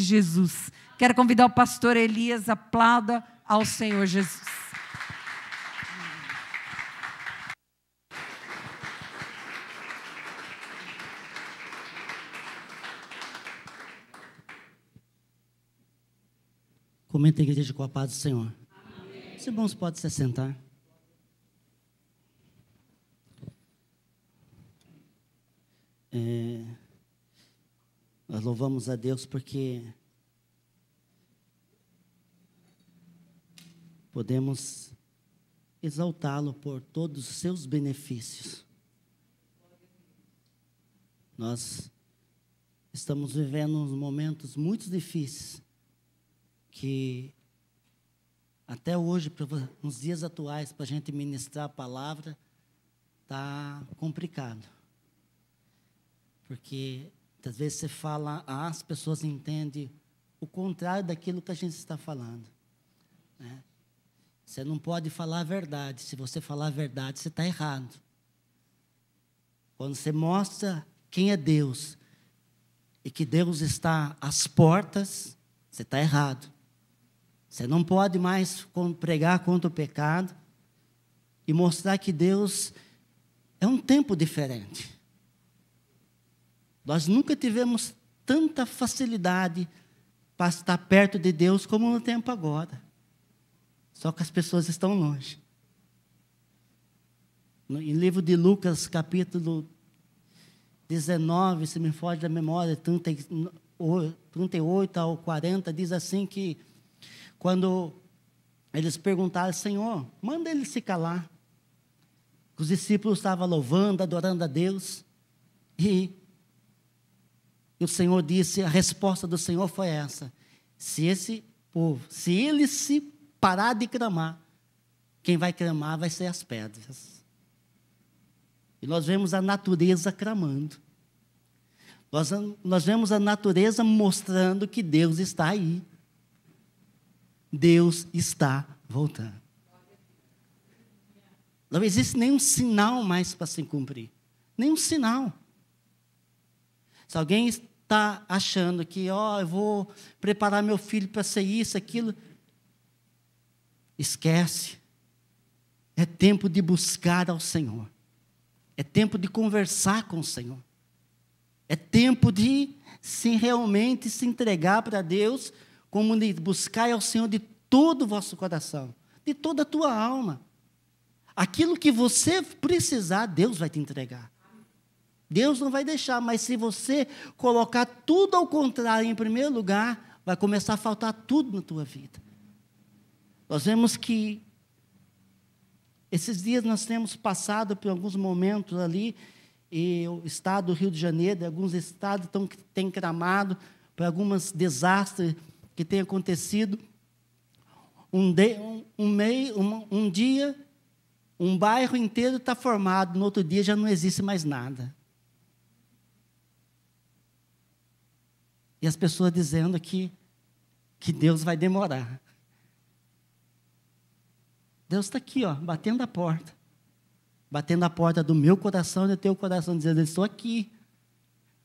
de Jesus. Quero convidar o pastor Elias, aplauda ao Senhor Jesus. Comenta a igreja com a paz do Senhor. Amém. Os irmãos podem se sentar. Nós louvamos a Deus porque podemos exaltá-lo por todos os seus benefícios. Nós estamos vivendo uns momentos muito difíceis, que até hoje, nos dias atuais, para a gente ministrar a palavra, está complicado. Porque, às vezes, você fala, as pessoas entendem o contrário daquilo que a gente está falando. Né? Você não pode falar a verdade. Se você falar a verdade, você está errado. Quando você mostra quem é Deus e que Deus está às portas, você está errado. Você não pode mais pregar contra o pecado e mostrar que Deus é um tempo diferente. Nós nunca tivemos tanta facilidade para estar perto de Deus como no tempo agora. Só que as pessoas estão longe. No livro de Lucas, capítulo 19, se me foge da memória, 38 ao 40, diz assim que quando eles perguntaram, Senhor, manda ele se calar. Os discípulos estavam louvando, adorando a Deus. E o Senhor disse, a resposta do Senhor foi essa. Se esse povo, se ele se parar de clamar, quem vai clamar vai ser as pedras. E nós vemos a natureza clamando. Nós vemos a natureza mostrando que Deus está aí. Deus está voltando. Não existe nenhum sinal mais para se cumprir. Nenhum sinal. Se alguém está achando que, eu vou preparar meu filho para ser isso, aquilo, esquece. É tempo de buscar ao Senhor. É tempo de conversar com o Senhor. É tempo de realmente se entregar para Deus, como de buscar ao Senhor de todo o vosso coração, de toda a tua alma. Aquilo que você precisar, Deus vai te entregar. Deus não vai deixar, mas se você colocar tudo ao contrário em primeiro lugar, vai começar a faltar tudo na tua vida. Nós vemos que esses dias nós temos passado por alguns momentos ali, e o estado do Rio de Janeiro, alguns estados têm clamado por alguns desastres que têm acontecido. Um dia, um bairro inteiro está formado, no outro dia já não existe mais nada. E as pessoas dizendo que Deus vai demorar. Deus está aqui, batendo a porta. Batendo a porta do meu coração e do teu coração, dizendo, eu estou aqui.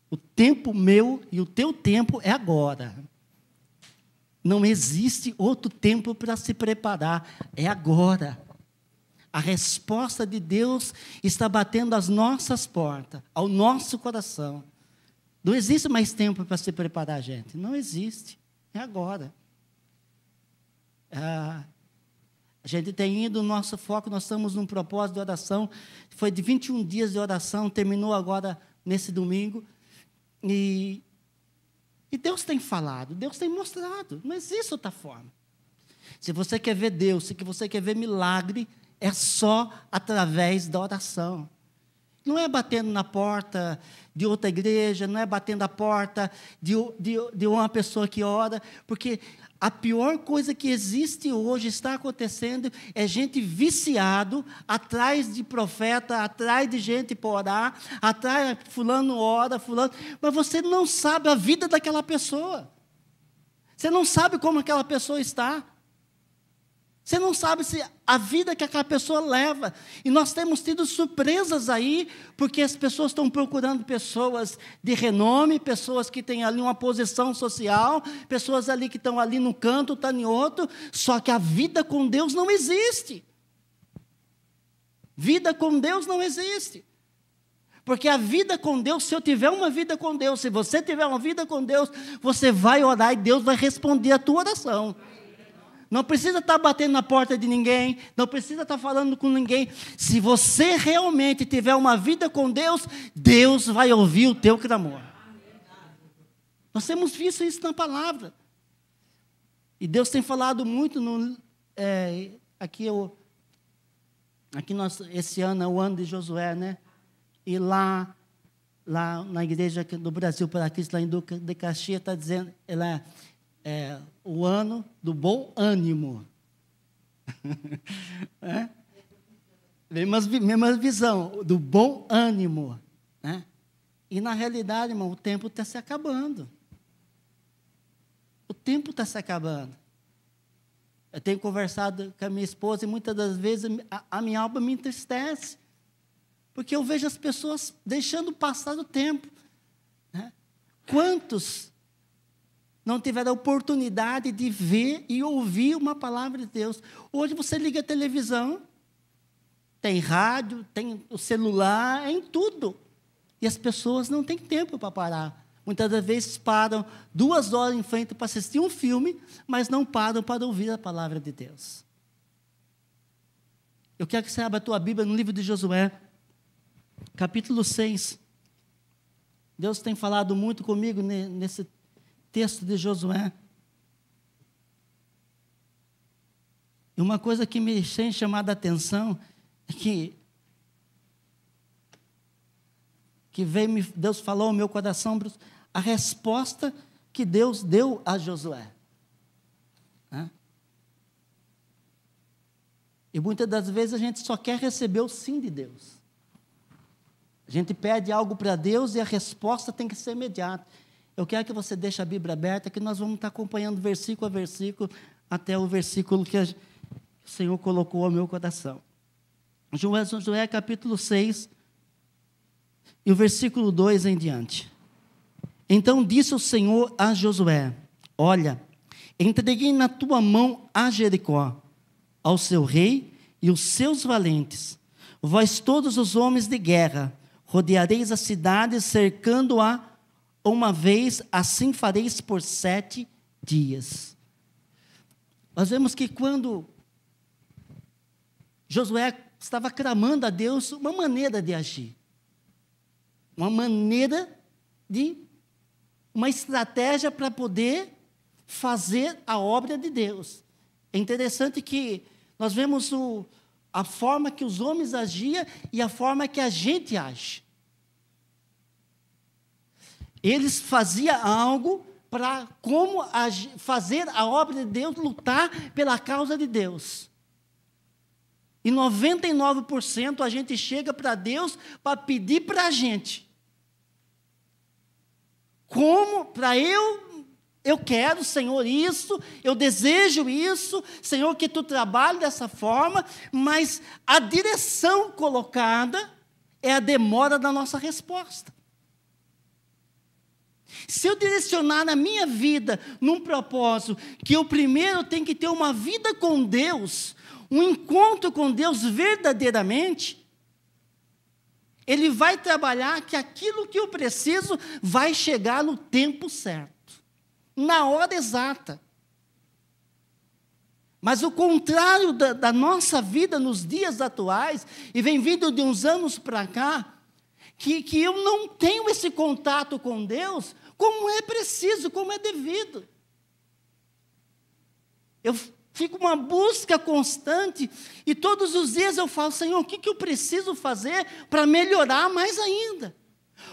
O tempo meu e o teu tempo é agora. Não existe outro tempo para se preparar, é agora. A resposta de Deus está batendo às nossas portas, ao nosso coração. Não existe mais tempo para se preparar, gente. Não existe, é agora. A gente tem ido, o nosso foco, nós estamos num propósito de oração, foi de 21 dias de oração, terminou agora nesse domingo, e Deus tem falado, Deus tem mostrado, não existe outra forma. Se você quer ver Deus, se você quer ver milagre, é só através da oração. Não é batendo na porta de outra igreja, não é batendo a porta de uma pessoa que ora, porque a pior coisa que existe hoje, está acontecendo, é gente viciado, atrás de profeta, atrás de gente para orar, atrás, fulano ora, fulano, mas você não sabe a vida daquela pessoa. Você não sabe como aquela pessoa está. Você não sabe se a vida que aquela pessoa leva. E nós temos tido surpresas aí, porque as pessoas estão procurando pessoas de renome, pessoas que têm ali uma posição social, pessoas ali que estão ali num canto, estão em outro, só que a vida com Deus não existe. Vida com Deus não existe. Porque a vida com Deus, se eu tiver uma vida com Deus, se você tiver uma vida com Deus, você vai orar e Deus vai responder a tua oração. Não precisa estar batendo na porta de ninguém, não precisa estar falando com ninguém. Se você realmente tiver uma vida com Deus, Deus vai ouvir o teu clamor. Nós temos visto isso na palavra. E Deus tem falado muito esse ano é o ano de Josué, né? E lá na igreja do Brasil para Cristo, lá em Duque de Caxias, está dizendo, ela é o ano do bom ânimo. Mesma visão, do bom ânimo. Né? E na realidade, irmão, o tempo está se acabando. O tempo está se acabando. Eu tenho conversado com a minha esposa e muitas das vezes a minha alma me entristece. Porque eu vejo as pessoas deixando passar o tempo. Né? Quantos não tiveram a oportunidade de ver e ouvir uma palavra de Deus? Hoje você liga a televisão, tem rádio, tem o celular, é em tudo. E as pessoas não têm tempo para parar. Muitas das vezes param 2 horas em frente para assistir um filme, mas não param para ouvir a palavra de Deus. Eu quero que você abra a tua Bíblia no livro de Josué, capítulo 6. Deus tem falado muito comigo nesse texto de Josué. E uma coisa que me tem chamado a atenção é que Deus falou ao meu coração a resposta que Deus deu a Josué. Né? E muitas das vezes a gente só quer receber o sim de Deus. A gente pede algo para Deus e a resposta tem que ser imediata. Eu quero que você deixe a Bíblia aberta, que nós vamos estar acompanhando versículo a versículo, até o versículo que o Senhor colocou ao meu coração. Josué capítulo 6, e o versículo 2 em diante. Então disse o Senhor a Josué: olha, entreguei na tua mão a Jericó, ao seu rei e os seus valentes. Vós todos os homens de guerra, rodeareis a cidade, cercando-a uma vez, assim fareis por 7 dias. Nós vemos que quando Josué estava clamando a Deus uma maneira de agir, uma estratégia para poder fazer a obra de Deus. É interessante que nós vemos a forma que os homens agiam e a forma que a gente age. Eles faziam algo para fazer a obra de Deus, lutar pela causa de Deus. E 99% a gente chega para Deus para pedir para a gente. Como? Para eu quero, Senhor, isso, eu desejo isso, Senhor, que Tu trabalhe dessa forma, mas a direção colocada é a demora da nossa resposta. Se eu direcionar a minha vida num propósito, que eu primeiro tenho que ter uma vida com Deus, um encontro com Deus verdadeiramente, Ele vai trabalhar que aquilo que eu preciso vai chegar no tempo certo, na hora exata. Mas o contrário da nossa vida nos dias atuais, e vem vindo de uns anos para cá, que eu não tenho esse contato com Deus, como é preciso, como é devido. Eu fico uma busca constante, e todos os dias eu falo: Senhor, o que eu preciso fazer para melhorar mais ainda?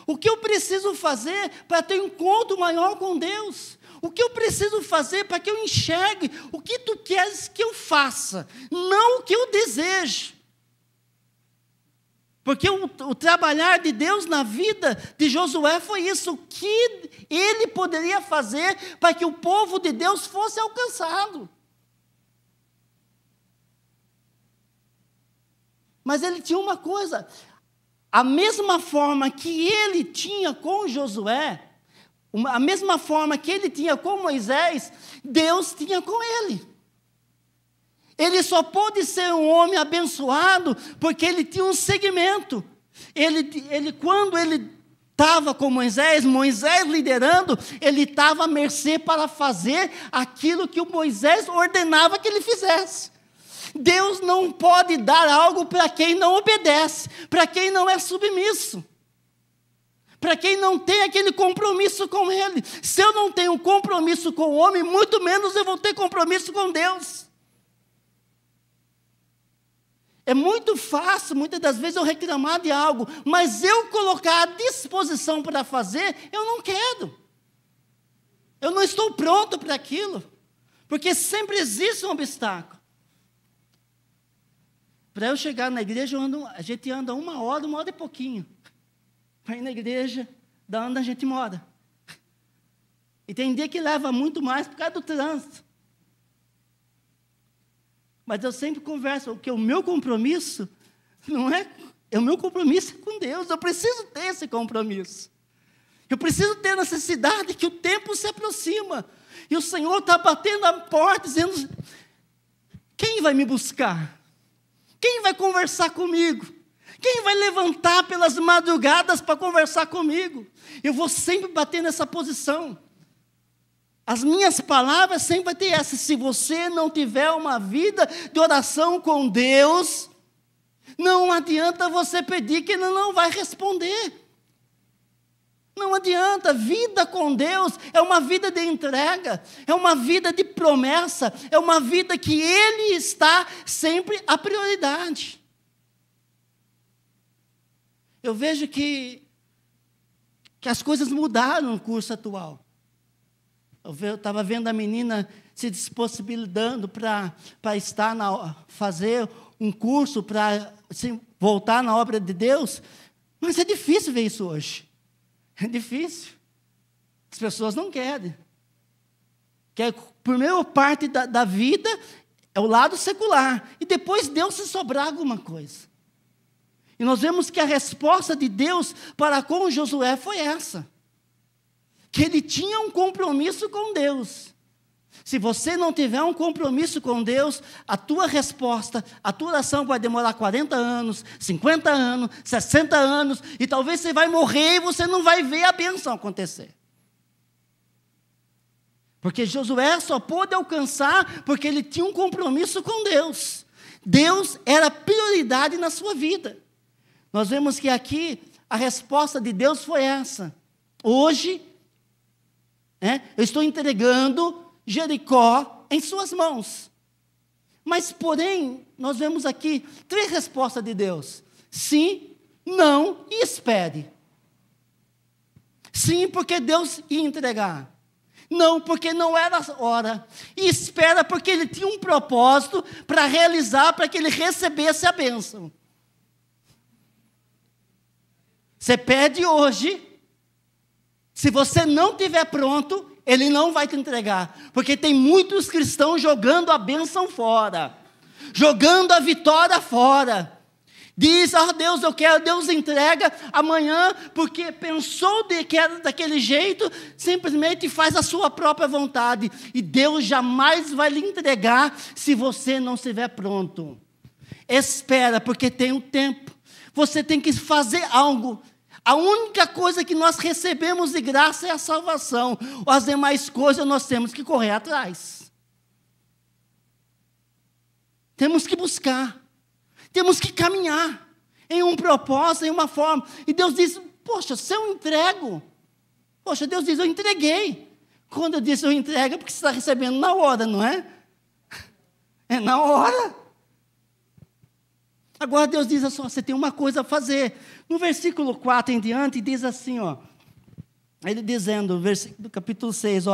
O que eu preciso fazer para ter um encontro maior com Deus? O que eu preciso fazer para que eu enxergue o que Tu queres que eu faça, não o que eu desejo? Porque o trabalhar de Deus na vida de Josué foi isso, o que ele poderia fazer para que o povo de Deus fosse alcançado. Mas ele tinha uma coisa, a mesma forma que ele tinha com Josué, a mesma forma que ele tinha com Moisés, Deus tinha com ele. Ele só pôde ser um homem abençoado porque ele tinha um segmento. Quando ele estava com Moisés liderando, ele estava à mercê para fazer aquilo que o Moisés ordenava que ele fizesse. Deus não pode dar algo para quem não obedece, para quem não é submisso, para quem não tem aquele compromisso com Ele. Se eu não tenho compromisso com o homem, muito menos eu vou ter compromisso com Deus. É muito fácil, muitas das vezes, eu reclamar de algo, mas eu colocar à disposição para fazer, eu não quero. Eu não estou pronto para aquilo, porque sempre existe um obstáculo. Para eu chegar na igreja, a gente anda uma hora e pouquinho. Para ir na igreja, da onde a gente mora. E tem dia que leva muito mais por causa do trânsito. Mas eu sempre converso, porque o meu compromisso o meu compromisso é com Deus. Eu preciso ter esse compromisso. Eu preciso ter a necessidade que o tempo se aproxima. E o Senhor está batendo a porta, dizendo: quem vai me buscar? Quem vai conversar comigo? Quem vai levantar pelas madrugadas para conversar comigo? Eu vou sempre bater nessa posição. As minhas palavras sempre vai ter essa: se você não tiver uma vida de oração com Deus, não adianta você pedir que Ele não vai responder. Não adianta. Vida com Deus é uma vida de entrega, é uma vida de promessa, é uma vida que Ele está sempre a prioridade. Eu vejo que as coisas mudaram no curso atual. Eu estava vendo a menina se disponibilizando para fazer um curso, para voltar na obra de Deus, mas é difícil ver isso hoje. É difícil. As pessoas não querem. Que a primeira parte da vida é o lado secular, e depois Deus se sobrar alguma coisa. E nós vemos que a resposta de Deus para com Josué foi essa: que ele tinha um compromisso com Deus. Se você não tiver um compromisso com Deus, a tua resposta, a tua oração vai demorar 40 anos, 50 anos, 60 anos, e talvez você vai morrer e você não vai ver a bênção acontecer. Porque Josué só pôde alcançar porque ele tinha um compromisso com Deus. Deus era prioridade na sua vida. Nós vemos que aqui a resposta de Deus foi essa: hoje, eu estou entregando Jericó em suas mãos. Mas, porém, nós vemos aqui 3 respostas de Deus: sim, não e espere. Sim, porque Deus ia entregar. Não, porque não era a hora. E espera, porque Ele tinha um propósito para realizar, para que ele recebesse a bênção. Você pede hoje, se você não estiver pronto, Ele não vai te entregar, porque tem muitos cristãos jogando a bênção fora, jogando a vitória fora. Diz: Deus, eu quero, Deus entrega amanhã, porque pensou que era daquele jeito, simplesmente faz a sua própria vontade, e Deus jamais vai lhe entregar se você não estiver pronto. Espera, porque tem um tempo, você tem que fazer algo. A única coisa que nós recebemos de graça é a salvação. As demais coisas nós temos que correr atrás. Temos que buscar. Temos que caminhar em um propósito, em uma forma. E Deus diz: poxa, se eu entrego. Poxa, Deus diz: eu entreguei. Quando eu disse eu entrego, é porque você está recebendo na hora, não é? É na hora. Agora Deus diz assim: você tem uma coisa a fazer. No versículo 4 em diante, diz assim, ele dizendo, do capítulo 6,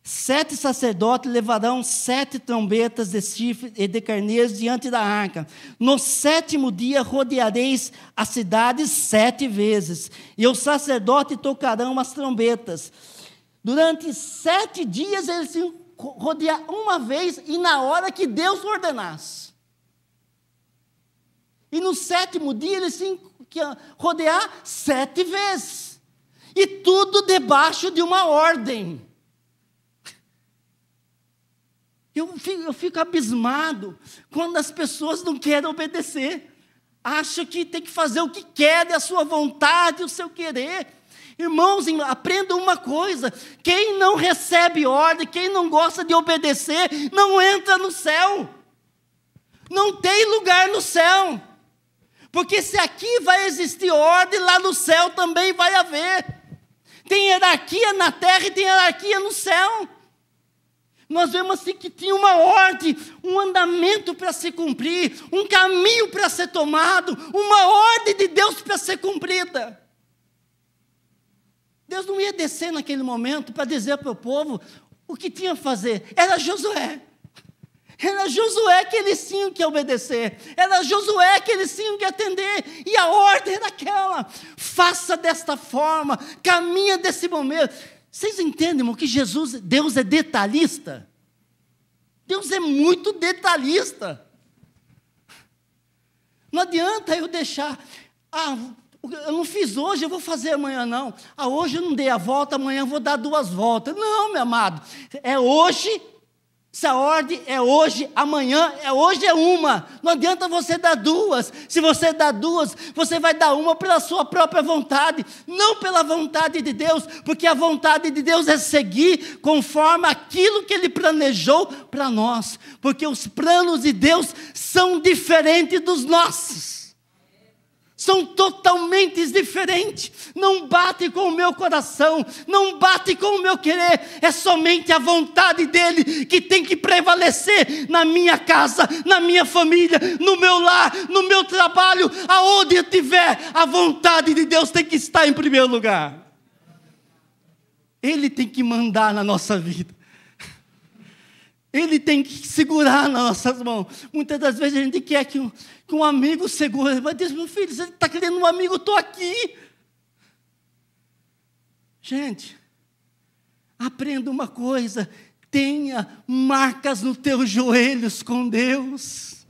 7 sacerdotes levarão 7 trombetas de chifre e de carneiros diante da arca. No 7º dia rodeareis a cidade 7 vezes, e os sacerdotes tocarão as trombetas. Durante 7 dias eles iam rodear uma vez, e na hora que Deus ordenasse. E no 7º dia eles tinham que rodear 7 vezes. E tudo debaixo de uma ordem. Eu fico abismado quando as pessoas não querem obedecer. Acham que tem que fazer o que querem, a sua vontade, o seu querer. Irmãos, aprendam uma coisa: quem não recebe ordem, quem não gosta de obedecer, não entra no céu. Não tem lugar no céu. Porque se aqui vai existir ordem, lá no céu também vai haver. Tem hierarquia na terra e tem hierarquia no céu. Nós vemos assim que tinha uma ordem, um andamento para se cumprir, um caminho para ser tomado, uma ordem de Deus para ser cumprida. Deus não ia descer naquele momento para dizer para o povo o que tinha a fazer. Era Josué. Era Josué que eles tinham que obedecer. Era Josué que eles tinham que atender. E a ordem era aquela: faça desta forma, caminha desse momento. Vocês entendem, irmão, que Deus é detalhista? Deus é muito detalhista. Não adianta eu deixar, eu não fiz hoje, eu vou fazer amanhã, não. Hoje eu não dei a volta, amanhã eu vou dar 2 voltas. Não, meu amado, é hoje. Se a ordem é hoje, amanhã hoje é uma. Não adianta você dar 2. Se você dá 2, você vai dar uma pela sua própria vontade, não pela vontade de Deus, porque a vontade de Deus é seguir conforme aquilo que Ele planejou para nós, porque os planos de Deus são diferentes dos nossos. São totalmente diferentes, não bate com o meu coração, não bate com o meu querer, é somente a vontade dEle que tem que prevalecer na minha casa, na minha família, no meu lar, no meu trabalho, aonde eu estiver, a vontade de Deus tem que estar em primeiro lugar. Ele tem que mandar na nossa vida. Ele tem que segurar nas nossas mãos. Muitas das vezes a gente quer que um amigo segure. Ele vai dizer: meu filho, você está querendo um amigo, eu estou aqui. Gente, aprenda uma coisa: tenha marcas nos teus joelhos com Deus.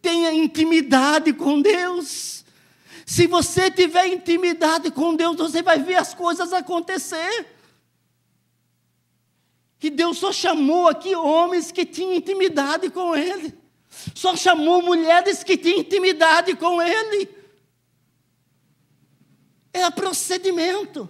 Tenha intimidade com Deus. Se você tiver intimidade com Deus, você vai ver as coisas acontecer. Que Deus só chamou aqui homens que tinham intimidade com Ele. Só chamou mulheres que tinham intimidade com Ele. É procedimento.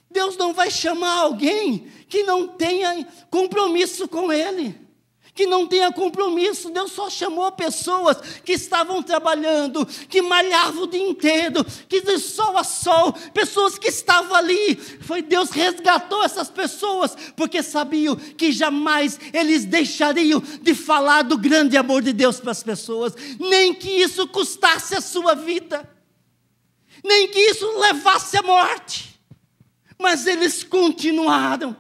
Deus não vai chamar alguém que não tenha compromisso com Ele. Que não tenha compromisso. Deus só chamou pessoas que estavam trabalhando, que malhavam o dia inteiro, que de sol a sol, pessoas que estavam ali. Foi Deus que resgatou essas pessoas, porque sabiam que jamais eles deixariam de falar do grande amor de Deus para as pessoas, nem que isso custasse a sua vida, nem que isso levasse à morte, mas eles continuaram.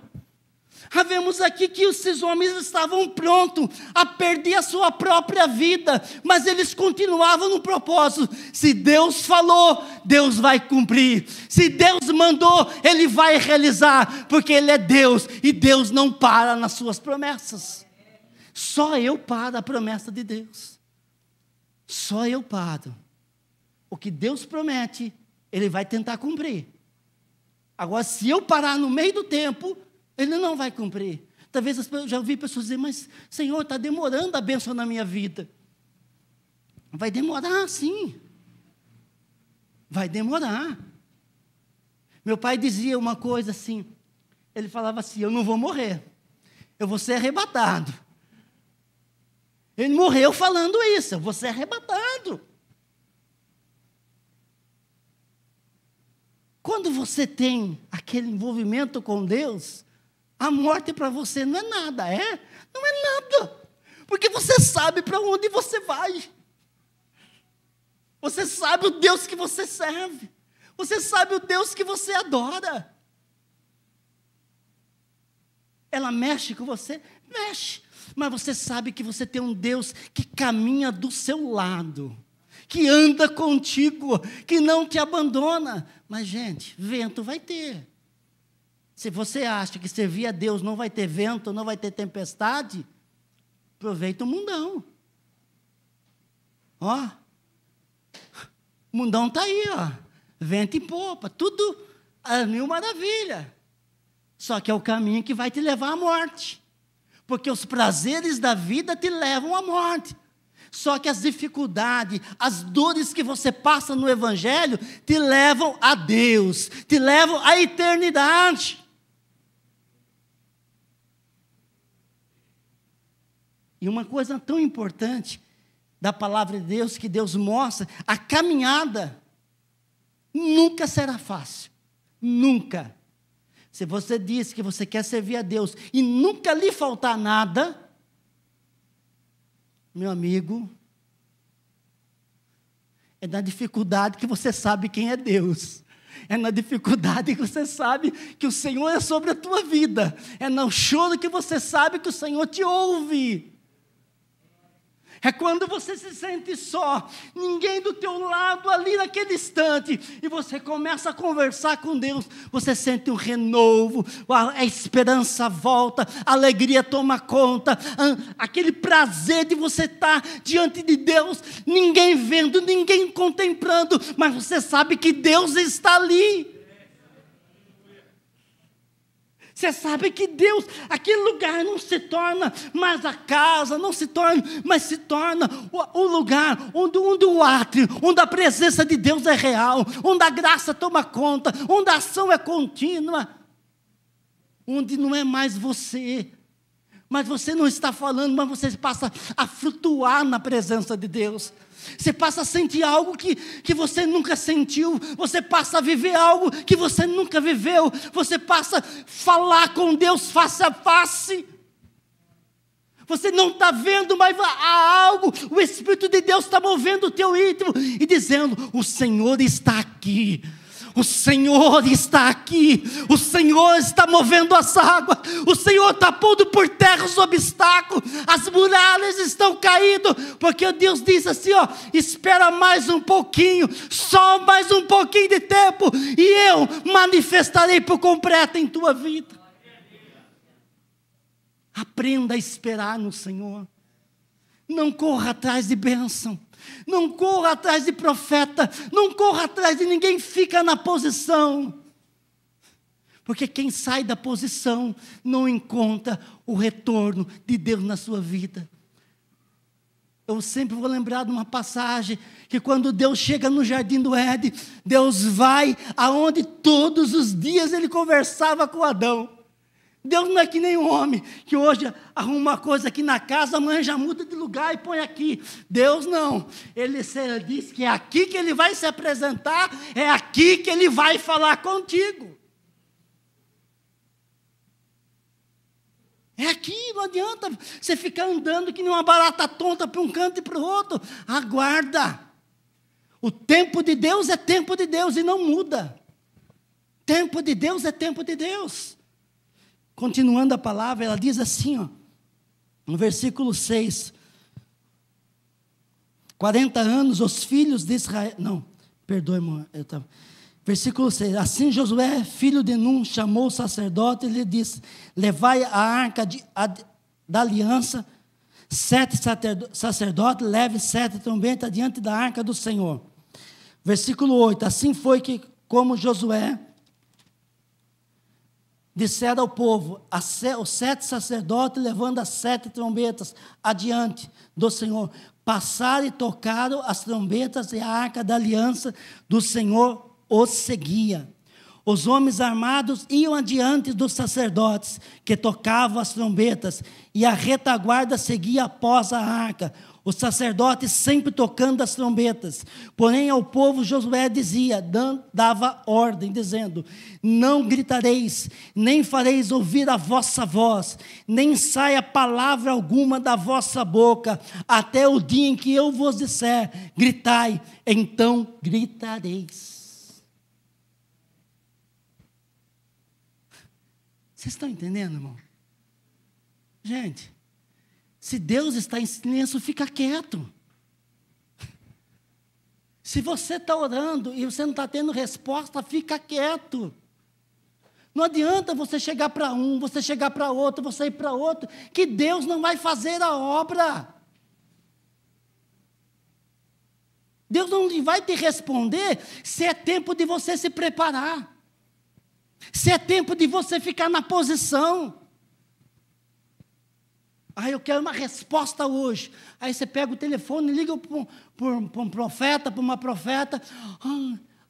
Vemos aqui que esses homens estavam prontos a perder a sua própria vida, mas eles continuavam no propósito. Se Deus falou, Deus vai cumprir. Se Deus mandou, Ele vai realizar, porque Ele é Deus, e Deus não para nas suas promessas. Só eu paro a promessa de Deus. Só eu paro. O que Deus promete, Ele vai tentar cumprir. Agora, se eu parar no meio do tempo, Ele não vai cumprir. Talvez eu já ouvi pessoas dizer: mas Senhor, está demorando a bênção na minha vida. Vai demorar, sim. Vai demorar. Meu pai dizia uma coisa assim, ele falava assim: eu não vou morrer, eu vou ser arrebatado. Ele morreu falando isso: eu vou ser arrebatado. Quando você tem aquele envolvimento com Deus, a morte para você não é nada, é? Não é nada, porque você sabe para onde você vai. Você sabe o Deus que você serve. Você sabe o Deus que você adora. Ela mexe com você? Mexe. Mas você sabe que você tem um Deus que caminha do seu lado, que anda contigo, que não te abandona. Mas, gente, vento vai ter. Se você acha que servir a Deus não vai ter vento, não vai ter tempestade, aproveita o mundão. Ó, O mundão está aí, ó, vento e popa, tudo a mil maravilha. Só que é o caminho que vai te levar à morte. Porque os prazeres da vida te levam à morte. Só que as dificuldades, as dores que você passa no Evangelho, te levam a Deus, te levam à eternidade. E uma coisa tão importante da palavra de Deus, que Deus mostra, a caminhada nunca será fácil. Nunca. Se você diz que você quer servir a Deus e nunca lhe faltar nada, meu amigo, é na dificuldade que você sabe quem é Deus. É na dificuldade que você sabe que o Senhor é sobre a tua vida. É no choro que você sabe que o Senhor te ouve. É quando você se sente só, ninguém do teu lado ali naquele instante, e você começa a conversar com Deus, você sente um renovo, a esperança volta, a alegria toma conta, aquele prazer de você estar diante de Deus, ninguém vendo, ninguém contemplando, mas você sabe que Deus está ali. Você sabe que Deus, aquele lugar não se torna mais a casa, não se torna, mas se torna o lugar onde o átrio, onde a presença de Deus é real, onde a graça toma conta, onde a ação é contínua, onde não é mais você, mas você não está falando, mas você passa a flutuar na presença de Deus. Você passa a sentir algo que você nunca sentiu. Você passa a viver algo que você nunca viveu. Você passa a falar com Deus face a face. Você não está vendo, mas há algo. O Espírito de Deus está movendo o teu íntimo e dizendo: o Senhor está aqui. O Senhor está aqui, o Senhor está movendo as águas, o Senhor está pondo por terra os obstáculos, as muralhas estão caindo, porque Deus diz assim, ó, espera mais um pouquinho, só mais um pouquinho de tempo, e eu manifestarei por completo em tua vida. Aprenda a esperar no Senhor, não corra atrás de bênção, não corra atrás de profeta, não corra atrás de ninguém, fica na posição. Porque quem sai da posição não encontra o retorno de Deus na sua vida. Eu sempre vou lembrar de uma passagem, que quando Deus chega no jardim do Éden, Deus vai aonde todos os dias Ele conversava com Adão. Deus não é que nem um homem, que hoje arruma uma coisa aqui na casa, amanhã já muda de lugar e põe aqui. Deus não, Ele diz que é aqui que Ele vai se apresentar, é aqui que Ele vai falar contigo. É aqui, não adianta você ficar andando que nem uma barata tonta para um canto e para o outro. Aguarda. O tempo de Deus é tempo de Deus e não muda. Tempo de Deus é tempo de Deus. Continuando a palavra, ela diz assim, ó, no versículo 6, 40 anos os filhos de Israel, não, perdoe, irmão, versículo 6, assim Josué, filho de Nun, chamou o sacerdote e lhe disse, levai a arca da aliança, 7 sacerdotes, leve 7 trombetas diante da arca do Senhor. Versículo 8, assim foi que, como Josué disseram ao povo, os 7 sacerdotes, levando as 7 trombetas adiante do Senhor, passaram e tocaram as trombetas, e a arca da aliança do Senhor os seguia. Os homens armados iam adiante dos sacerdotes, que tocavam as trombetas, e a retaguarda seguia após a arca, os sacerdotes sempre tocando as trombetas. Porém ao povo Josué dizia, dava ordem, dizendo, não gritareis, nem fareis ouvir a vossa voz, nem saia palavra alguma da vossa boca, até o dia em que eu vos disser, gritai, então gritareis. Vocês estão entendendo, irmão? Gente, se Deus está em silêncio, fica quieto. Se você está orando e você não está tendo resposta, fica quieto. Não adianta você chegar para um, você chegar para outro, você ir para outro, que Deus não vai fazer a obra. Deus não vai te responder se é tempo de você se preparar, se é tempo de você ficar na posição. Eu quero uma resposta hoje. Aí você pega o telefone, liga para um profeta, para uma profeta.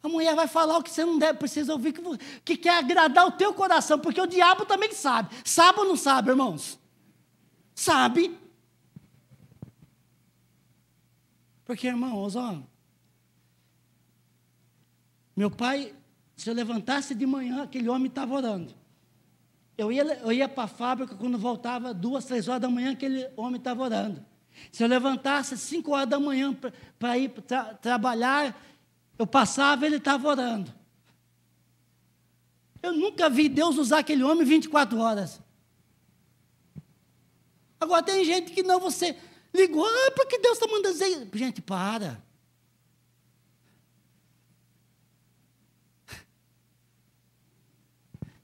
A mulher vai falar o que você não deve, precisa ouvir, que quer agradar o teu coração, porque o diabo também sabe. Sabe ou não sabe, irmãos? Sabe. Porque, irmãos, meu pai, se eu levantasse de manhã, aquele homem estava orando. Eu ia para a fábrica, quando voltava 2, 3 horas da manhã, aquele homem estava orando. Se eu levantasse 5 horas da manhã para ir trabalhar, eu passava, ele estava orando. Eu nunca vi Deus usar aquele homem 24 horas. Agora tem gente que não, você ligou, porque Deus está mandando dizer. Gente, para.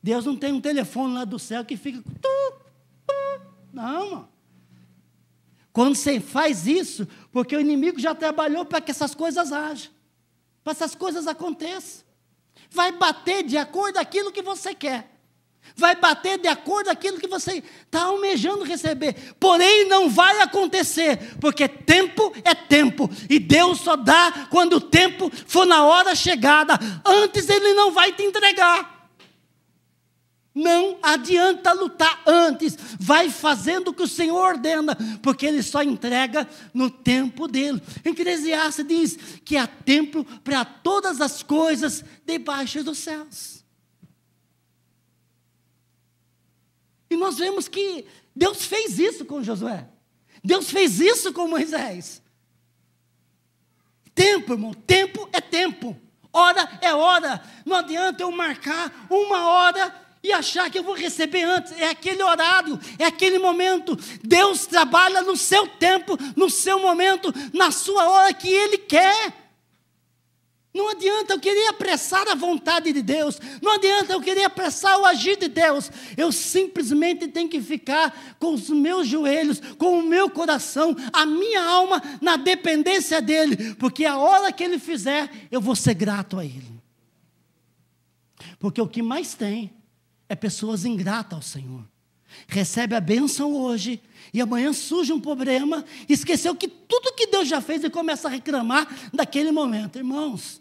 Deus não tem um telefone lá do céu que fica... Não, mano. Quando você faz isso, porque o inimigo já trabalhou para que essas coisas hajam, para essas coisas aconteçam. Vai bater de acordo com aquilo que você quer. Vai bater de acordo com aquilo que você está almejando receber. Porém, não vai acontecer, porque tempo é tempo. E Deus só dá quando o tempo for na hora chegada. Antes Ele não vai te entregar. Não adianta lutar antes, vai fazendo o que o Senhor ordena, porque Ele só entrega no tempo dEle. Eclesiastes diz que há tempo para todas as coisas debaixo dos céus. E nós vemos que Deus fez isso com Josué, Deus fez isso com Moisés. Tempo, irmão, tempo é tempo, hora é hora. Não adianta eu marcar uma hora e achar que eu vou receber antes. É aquele horário, é aquele momento. Deus trabalha no seu tempo, no seu momento, na sua hora que Ele quer. Não adianta eu querer apressar a vontade de Deus, não adianta eu querer apressar o agir de Deus. Eu simplesmente tenho que ficar com os meus joelhos, com o meu coração, a minha alma na dependência dEle, porque a hora que Ele fizer, eu vou ser grato a Ele. Porque o que mais tem é pessoas ingratas ao Senhor. Recebe a bênção hoje e amanhã surge um problema, esqueceu que tudo que Deus já fez e começa a reclamar daquele momento. Irmãos,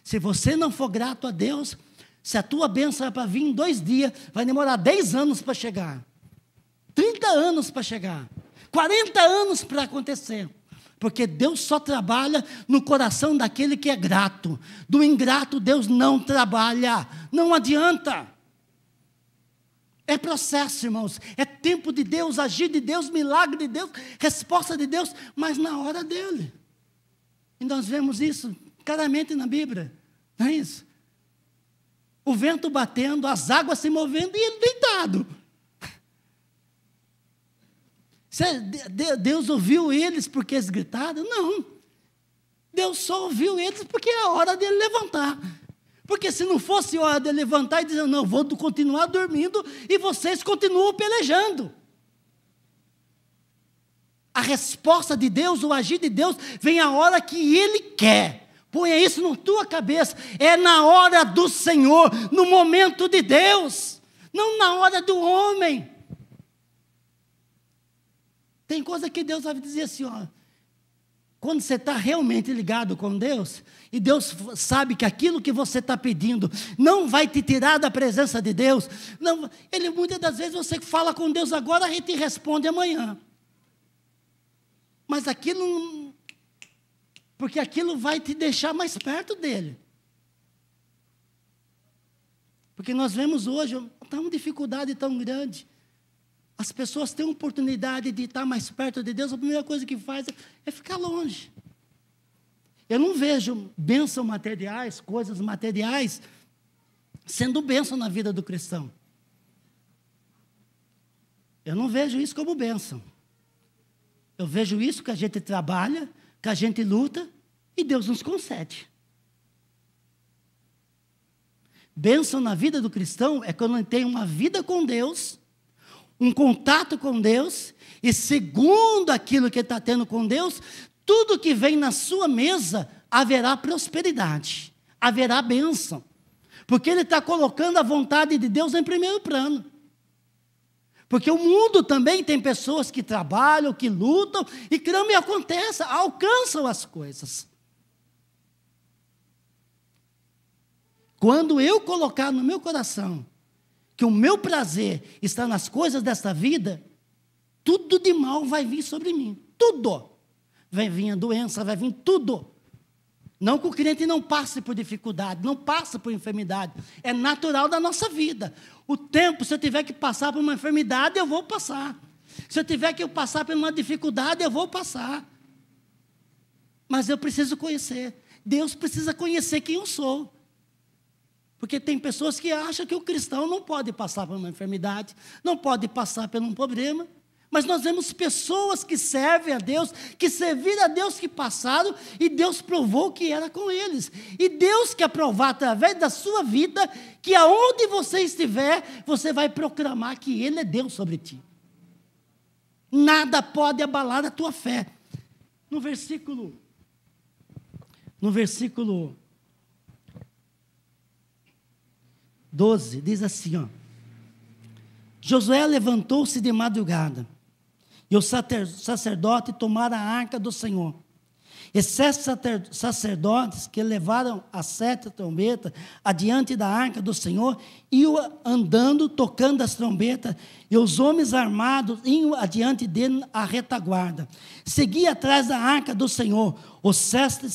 se você não for grato a Deus, se a tua bênção é para vir em 2 dias, vai demorar 10 anos para chegar, 30 anos para chegar, 40 anos para acontecer. Porque Deus só trabalha no coração daquele que é grato. Do ingrato Deus não trabalha, não adianta. É processo, irmãos, é tempo de Deus, agir de Deus, milagre de Deus, resposta de Deus, mas na hora dEle. E nós vemos isso claramente na Bíblia, não é isso? O vento batendo, as águas se movendo e ele deitado. Deus ouviu eles porque eles gritaram? Não. Deus só ouviu eles porque é a hora dele levantar. Porque se não fosse hora de levantar e dizer, não, vou continuar dormindo e vocês continuam pelejando. A resposta de Deus, o agir de Deus, vem a hora que Ele quer. Ponha isso na tua cabeça. É na hora do Senhor, no momento de Deus, não na hora do homem. Tem coisa que Deus vai dizer assim, quando você está realmente ligado com Deus, e Deus sabe que aquilo que você está pedindo não vai te tirar da presença de Deus, não, muitas das vezes você fala com Deus agora, Ele te responde amanhã. Mas porque aquilo vai te deixar mais perto dEle. Porque nós vemos hoje, está uma dificuldade tão grande. As pessoas têm a oportunidade de estar mais perto de Deus, a primeira coisa que faz é ficar longe. Eu não vejo bênção materiais, coisas materiais, sendo bênção na vida do cristão. Eu não vejo isso como bênção. Eu vejo isso que a gente trabalha, que a gente luta, e Deus nos concede. Bênção na vida do cristão é quando ele tem uma vida com Deus, um contato com Deus, e segundo aquilo que ele está tendo com Deus, tudo que vem na sua mesa haverá prosperidade, haverá bênção. Porque ele está colocando a vontade de Deus em primeiro plano. Porque o mundo também tem pessoas que trabalham, que lutam, e clamam e acontece, alcançam as coisas. Quando eu colocar no meu coração que o meu prazer está nas coisas desta vida, tudo de mal vai vir sobre mim. Tudo. Vai vir a doença, vai vir tudo. Não que o crente não passe por dificuldade, não passe por enfermidade. É natural da nossa vida. O tempo, se eu tiver que passar por uma enfermidade, eu vou passar. Se eu tiver que passar por uma dificuldade, eu vou passar. Mas eu preciso conhecer. Deus precisa conhecer quem eu sou. Porque tem pessoas que acham que o cristão não pode passar por uma enfermidade, não pode passar por um problema. Mas nós vemos pessoas que servem a Deus, que serviram a Deus, que passaram, e Deus provou que era com eles. E Deus quer provar através da sua vida, que aonde você estiver, você vai proclamar que Ele é Deus sobre ti. Nada pode abalar a tua fé. No versículo 12, diz assim, ó. Josué levantou-se de madrugada, e o sacerdote tomara a arca do Senhor. E 7 sacerdotes que levaram as 7 trombetas adiante da arca do Senhor, iam andando, tocando as trombetas, e os homens armados iam adiante dele à retaguarda. Seguia atrás da arca do Senhor, os 7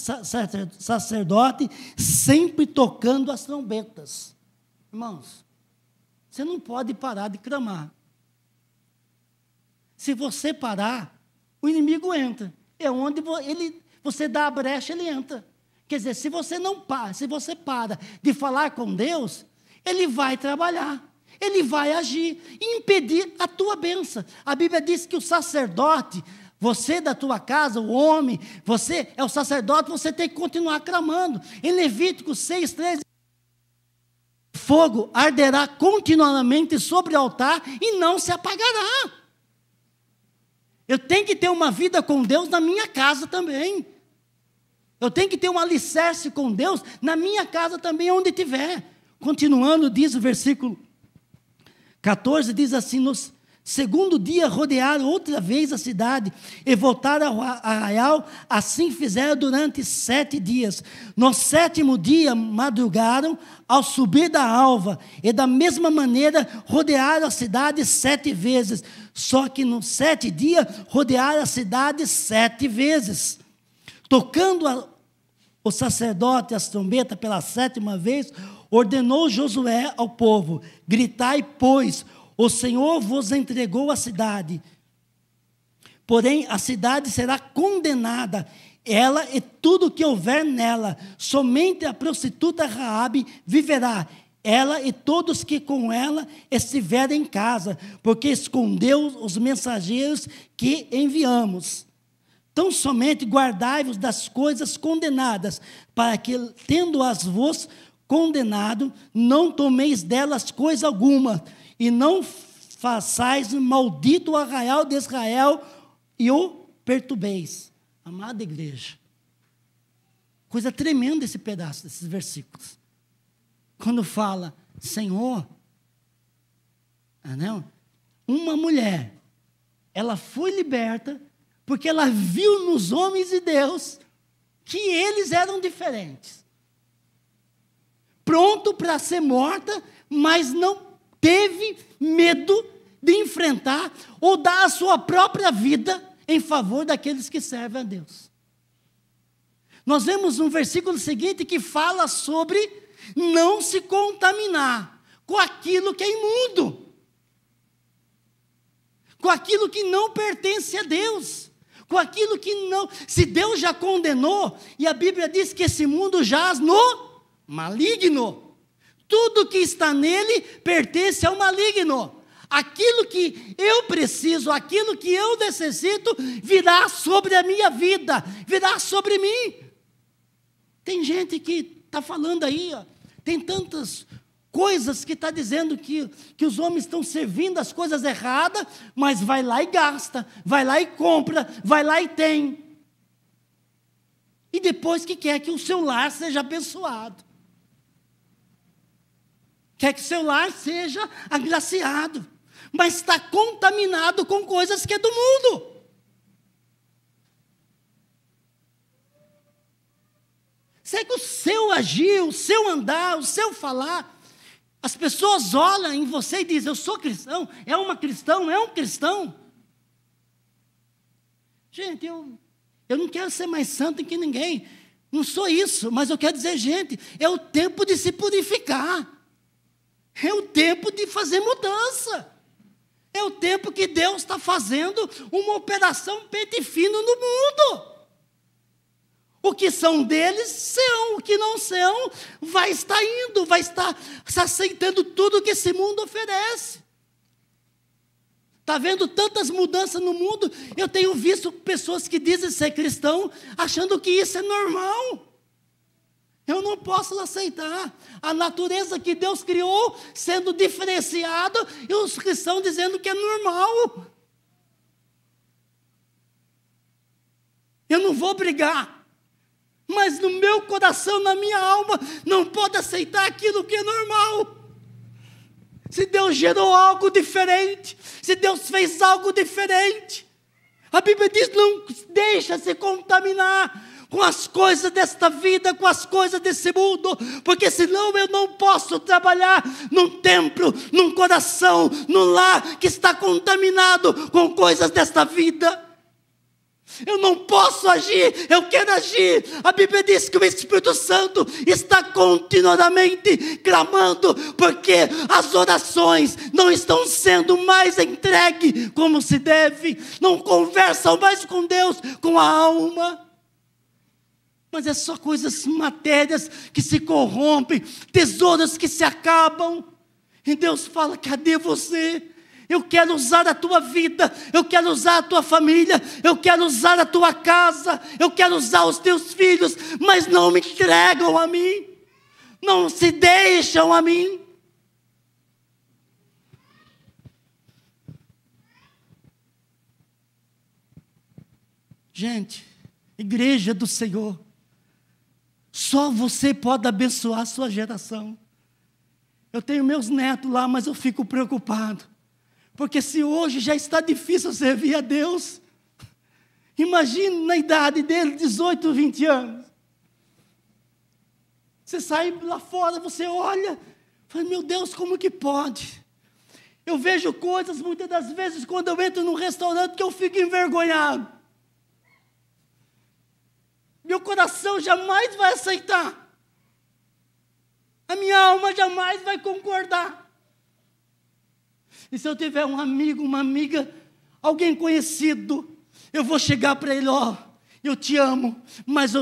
sacerdotes sempre tocando as trombetas. Irmãos, você não pode parar de clamar. Se você parar, o inimigo entra. É onde você dá a brecha, ele entra. Quer dizer, se você para de falar com Deus, ele vai trabalhar, ele vai agir e impedir a tua bênção. A Bíblia diz que o sacerdote, você da tua casa, o homem, você é o sacerdote, você tem que continuar clamando. Em Levítico 6:13, fogo arderá continuamente sobre o altar e não se apagará. Eu tenho que ter uma vida com Deus na minha casa também. Eu tenho que ter um alicerce com Deus na minha casa também, onde estiver. Continuando, diz o versículo 14, diz assim: no segundo dia rodearam outra vez a cidade e voltaram ao arraial, assim fizeram durante 7 dias. No 7º dia madrugaram ao subir da alva, e da mesma maneira rodearam a cidade 7 vezes. Só que no 7º dia rodearam a cidade 7 vezes. Tocando o sacerdote as trombetas pela 7ª vez, ordenou Josué ao povo: gritai, pois, o Senhor vos entregou a cidade. Porém, a cidade será condenada, ela e tudo que houver nela. Somente a prostituta Raabe viverá, ela e todos que com ela estiverem em casa, porque escondeu os mensageiros que enviamos. Tão somente guardai-vos das coisas condenadas, para que, tendo-as vos condenado, não tomeis delas coisa alguma, e não façais maldito o arraial de Israel e o perturbeis. Amada igreja, coisa tremenda esse pedaço desses versículos. Quando fala, Senhor, uma mulher, ela foi liberta porque ela viu nos homens de Deus que eles eram diferentes. Pronto para ser morta, mas não teve medo de enfrentar ou dar a sua própria vida em favor daqueles que servem a Deus. Nós vemos um versículo seguinte que fala sobre não se contaminar com aquilo que é imundo, com aquilo que não pertence a Deus, com aquilo que não... Se Deus já condenou, e a Bíblia diz que esse mundo jaz no maligno, tudo que está nele pertence ao maligno. Aquilo que eu preciso, aquilo que eu necessito, virá sobre a minha vida, virá sobre mim. Tem gente que está falando aí, ó, tem tantas coisas que está dizendo que os homens estão servindo as coisas erradas, mas vai lá e gasta, vai lá e compra, vai lá e tem. E depois que quer que o seu lar seja abençoado. Quer que o seu lar seja agraciado. Mas está contaminado com coisas que é do mundo. Será que o seu agir, o seu andar, o seu falar, as pessoas olham em você e dizem, eu sou cristão, é uma cristão, é um cristão? Gente, eu não quero ser mais santo que ninguém, não sou isso, mas eu quero dizer, gente, é o tempo de se purificar, é o tempo de fazer mudança, é o tempo que Deus está fazendo uma operação pente fino no mundo. O que são deles, são. O que não são, vai estar indo, vai estar aceitando tudo que esse mundo oferece. Está vendo tantas mudanças no mundo? Eu tenho visto pessoas que dizem ser cristão, achando que isso é normal. Eu não posso aceitar. A natureza que Deus criou, sendo diferenciada, e os cristãos dizendo que é normal. Eu não vou brigar. Mas no meu coração, na minha alma, não pode aceitar aquilo que é normal. Se Deus gerou algo diferente, se Deus fez algo diferente, a Bíblia diz, não deixa se contaminar com as coisas desta vida, com as coisas desse mundo, porque senão eu não posso trabalhar num templo, num coração, num lar que está contaminado com coisas desta vida. Eu não posso agir, eu quero agir. A Bíblia diz que o Espírito Santo está continuamente clamando, porque as orações não estão sendo mais entregues como se deve, não conversam mais com Deus, com a alma. Mas é só coisas, matérias que se corrompem, tesouros que se acabam. E Deus fala, cadê você? Eu quero usar a tua vida, eu quero usar a tua família, eu quero usar a tua casa, eu quero usar os teus filhos, mas não me entregam a mim, não se deixam a mim. Gente, igreja do Senhor, só você pode abençoar a sua geração. Eu tenho meus netos lá, mas eu fico preocupado. Porque se hoje já está difícil servir a Deus, imagine na idade dele, 18, 20 anos. Você sai lá fora, você olha, fala, meu Deus, como que pode? Eu vejo coisas, muitas das vezes, quando eu entro num restaurante, que eu fico envergonhado. Meu coração jamais vai aceitar. A minha alma jamais vai concordar. E se eu tiver um amigo, uma amiga, alguém conhecido, eu vou chegar para ele, eu te amo, mas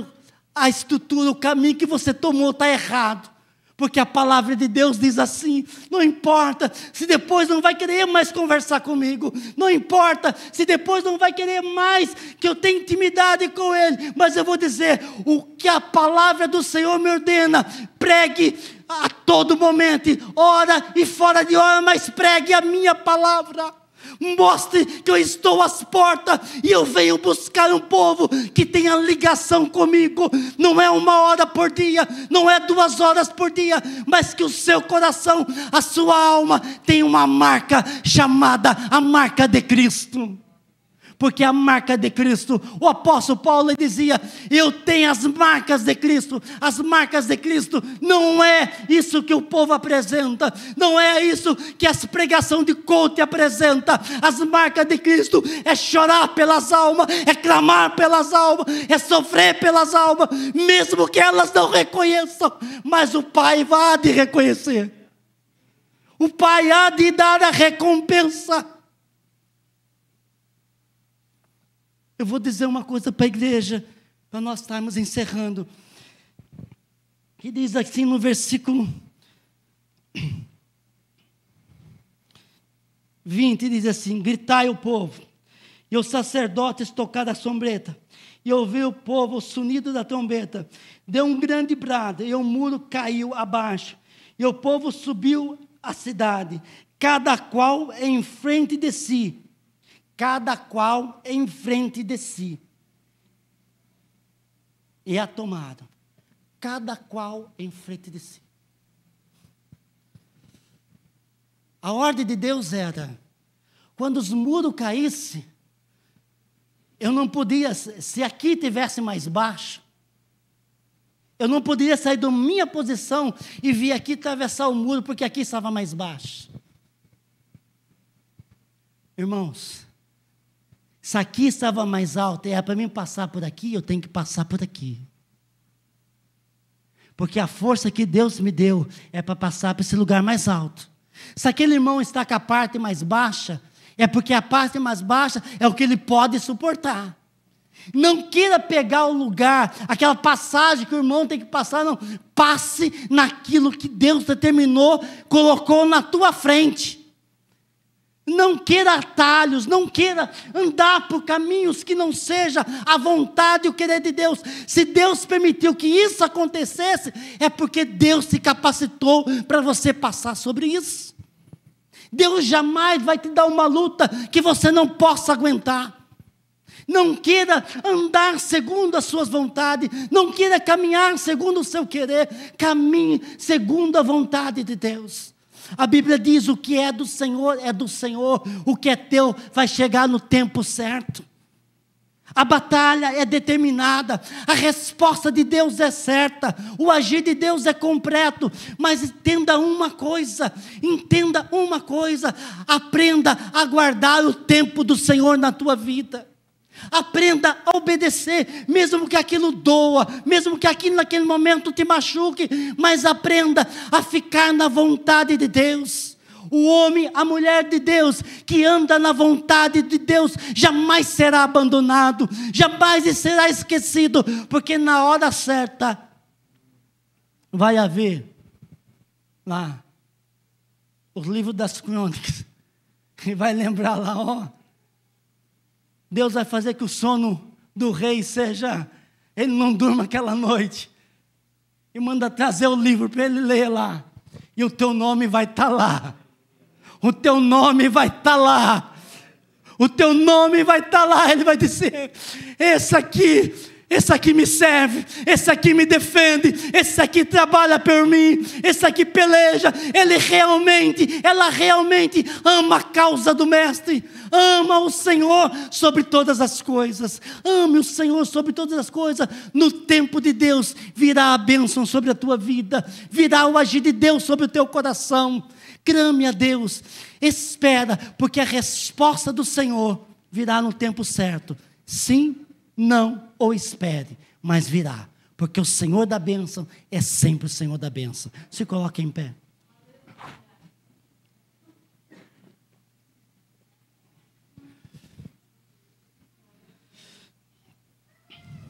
a estrutura, o caminho que você tomou está errado. Porque a palavra de Deus diz assim, não importa se depois não vai querer mais conversar comigo, não importa se depois não vai querer mais que eu tenha intimidade com ele, mas eu vou dizer, o que a palavra do Senhor me ordena, pregue a todo momento, hora e fora de hora, mas pregue a minha palavra. Mostre que eu estou às portas e eu venho buscar um povo que tenha ligação comigo. Não é 1 hora por dia, não é 2 horas por dia, mas que o seu coração, a sua alma tenha uma marca chamada a marca de Cristo. Porque a marca de Cristo, o apóstolo Paulo dizia, eu tenho as marcas de Cristo. As marcas de Cristo não é isso que o povo apresenta, não é isso que as pregações de coach apresenta. As marcas de Cristo é chorar pelas almas, é clamar pelas almas, é sofrer pelas almas, mesmo que elas não reconheçam, mas o Pai vai de reconhecer, o Pai há de dar a recompensa. Eu vou dizer uma coisa para a igreja, para nós estarmos encerrando, que diz assim no versículo 20, diz assim, gritai o povo, e os sacerdotes tocaram a trombeta, e ouviu o povo o sonido da trombeta, deu um grande brado, e o muro caiu abaixo, e o povo subiu à cidade, cada qual em frente de si, cada qual em frente de si. e a tomaram, cada qual em frente de si. A ordem de Deus era, quando os muros caíssem, eu não podia, se aqui tivesse mais baixo, eu não poderia sair da minha posição e vir aqui atravessar o muro, porque aqui estava mais baixo. Irmãos, se aqui estava mais alto e é para mim passar por aqui, eu tenho que passar por aqui. Porque a força que Deus me deu é para passar para esse lugar mais alto. Se aquele irmão está com a parte mais baixa, é porque a parte mais baixa é o que ele pode suportar. Não queira pegar o lugar, aquela passagem que o irmão tem que passar, não. Passe naquilo que Deus determinou, colocou na tua frente. Não queira atalhos, não queira andar por caminhos que não seja a vontade e o querer de Deus. Se Deus permitiu que isso acontecesse, é porque Deus se capacitou para você passar sobre isso. Deus jamais vai te dar uma luta que você não possa aguentar. Não queira andar segundo as suas vontades, não queira caminhar segundo o seu querer, caminhe segundo a vontade de Deus. A Bíblia diz: o que é do Senhor, o que é teu vai chegar no tempo certo. A batalha é determinada, a resposta de Deus é certa, o agir de Deus é completo, mas entenda uma coisa, aprenda a guardar o tempo do Senhor na tua vida. Aprenda a obedecer, mesmo que aquilo doa, mesmo que aquilo naquele momento te machuque, mas aprenda a ficar na vontade de Deus. O homem, a mulher de Deus, que anda na vontade de Deus, jamais será abandonado, jamais será esquecido, porque na hora certa, vai haver lá, os livros das crônicas, e vai lembrar lá, ó, Deus vai fazer que o sono do rei seja, ele não durma aquela noite, e manda trazer o livro para ele ler lá, e o teu nome vai estar lá, o teu nome vai estar lá, o teu nome vai estar lá, ele vai dizer: esse aqui me serve, esse aqui me defende, esse aqui trabalha por mim, esse aqui peleja, ela realmente ama a causa do mestre, ama o Senhor sobre todas as coisas, ame o Senhor sobre todas as coisas. No tempo de Deus virá a bênção sobre a tua vida, virá o agir de Deus sobre o teu coração. Clame a Deus, espera, porque a resposta do Senhor virá no tempo certo. Sim, não ou espere, mas virá, porque o Senhor da bênção é sempre o Senhor da bênção. Se coloque em pé.